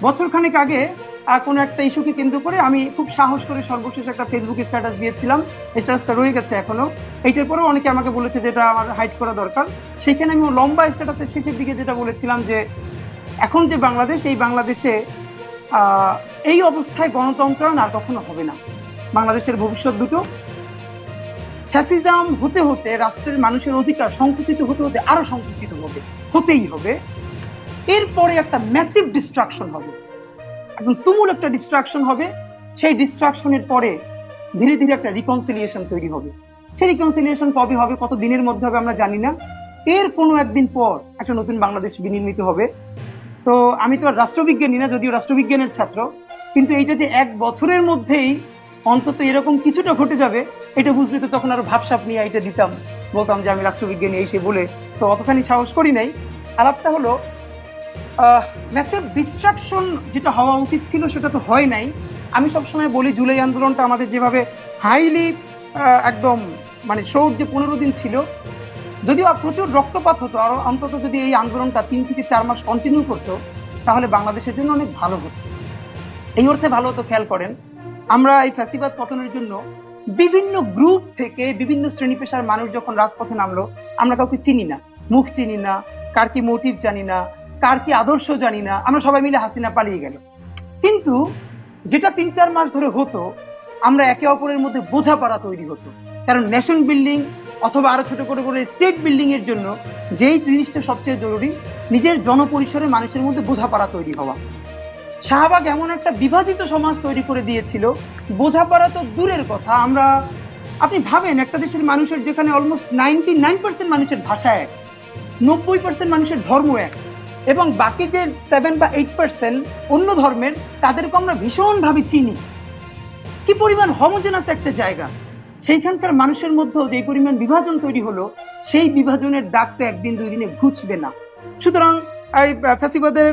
বছরখানেক আগে কোনো একটা ইস্যুকে কেন্দ্র করে আমি খুব সাহস করে সর্বশেষ একটা ফেসবুকে স্ট্যাটাস দিয়েছিলাম। স্ট্যাটাসটা রয়ে গেছে এখনো। এইটার পরেও অনেকে আমাকে বলেছে যেটা আমার হাইড করা দরকার। সেখানে আমি লম্বা স্ট্যাটাসের শেষের দিকে যেটা বলেছিলাম যে এখন যে বাংলাদেশ, এই বাংলাদেশে আহ, এই অবস্থায় গণতন্ত্রায়ন আর কখনো হবে না। বাংলাদেশের ভবিষ্যৎ দুটো, ফ্যাসিজম হতে হতে রাষ্ট্রের মানুষের অধিকার সংকুচিত হতে হতে আরো সংকুচিত হবে, হতেই হবে। এরপরে একটা ম্যাসিভ ডিস্ট্রাকশন হবে, একদম তুমুল একটা ডিস্ট্রাকশন হবে। সেই ডিস্ট্রাকশনের পরে ধীরে ধীরে একটা রিকনসিলিয়েশন তৈরি হবে। সেই রিকনসিলিয়েশন কবে হবে, কত দিনের মধ্যে হবে আমরা জানি না। এর কোনো একদিন পর একটা নতুন বাংলাদেশ বিনির্মিত হবে। তো আমি তো আর রাষ্ট্রবিজ্ঞানী না, যদিও রাষ্ট্রবিজ্ঞানের ছাত্র, কিন্তু এইটা যে 1 বছরের মধ্যেই অন্তত এরকম কিছুটা ঘটে যাবে, এটা বুঝলে তো তখন আরো ভাবসাপ নিয়ে এটা দিতাম, বলতাম যে আমি রাষ্ট্রবিজ্ঞানী এই সে বলে। তো অতখানি সাহস করি নাই। আলাপটা হলো ম্যাসিভ ডিস্ট্রাকশন যেটা হওয়া উচিত ছিল সেটা তো হয় নাই। আমি সবসময় বলি জুলাই আন্দোলনটা আমাদের যেভাবে হাইলি একদম মানে শোক যে 15 দিন ছিল, যদিও প্রচুর রক্তপাত হতো, আরো অন্তত যদি এই আন্দোলনটা 3 থেকে 4 মাস কন্টিনিউ করতো তাহলে বাংলাদেশের জন্য অনেক ভালো হতো। এই অর্থে ভালো হতো, খেয়াল করেন, আমরা এই ফ্যাসিবাদ পতনের জন্য বিভিন্ন গ্রুপ থেকে বিভিন্ন শ্রেণী পেশার মানুষ যখন রাজপথে নামলো, আমরা কাউকে চিনি না, মুখ চিনি না, কার কি মোটিভ জানি না, কার কি আদর্শ জানি না, আমরা সবাই মিলে হাসিনা পালিয়ে গেল। কিন্তু যেটা 3-4 মাস ধরে হতো, আমরা একে অপরের মধ্যে বোঝাপড়া তৈরি হতো। কারণ নেশন বিল্ডিং অথবা আরো ছোট করে করে স্টেট বিল্ডিং এর জন্য যেই জিনিসটা সবচেয়ে জরুরি, নিজের জনপরিসরে মানুষের মধ্যে বোঝাপড়া তৈরি হওয়া। শাহবাগ এমন একটা বিভাজিত সমাজ তৈরি করে দিয়েছিল, বোঝাপড়া তো দূরের কথা। আপনি ভাবেন একটা দেশের মানুষের যেখানে অলমোস্ট 99% মানুষের ভাষা এক, 90% মানুষের ধর্ম এক, এবং বাকি যে 7 বা 8% অন্য ধর্মের, তাদেরকে আমরা ভীষণভাবে চিনি। কি পরিমাণ হোমোজেনাস একটা জায়গা, সেইখানকার মানুষের মধ্যেও যে পরিমাণ বিভাজন তৈরি হলো, সেই বিভাজনের দাগ তো 1 দিন 2 দিনে ঘুচবে না। সুতরাং এই ফ্যাসিবাদের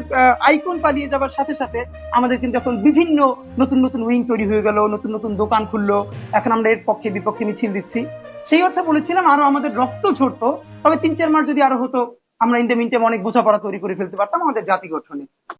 আইকন পালিয়ে যাবার সাথে সাথে আমাদের কিন্তু এখন বিভিন্ন নতুন নতুন উইং তৈরি হয়ে গেল, নতুন নতুন দোকান খুললো, এখন আমরা এর পক্ষে বিপক্ষে মিছিল দিচ্ছি। সেই অর্থে বলেছিলাম আরো আমাদের রক্ত ঝরতো, তবে 3-4 মাস যদি আরো হতো, আমরা ইন দ্য মিন টাইম অনেক বোঝাপড়া তৈরি করে ফেলতে পারতাম আমাদের জাতি গঠনে।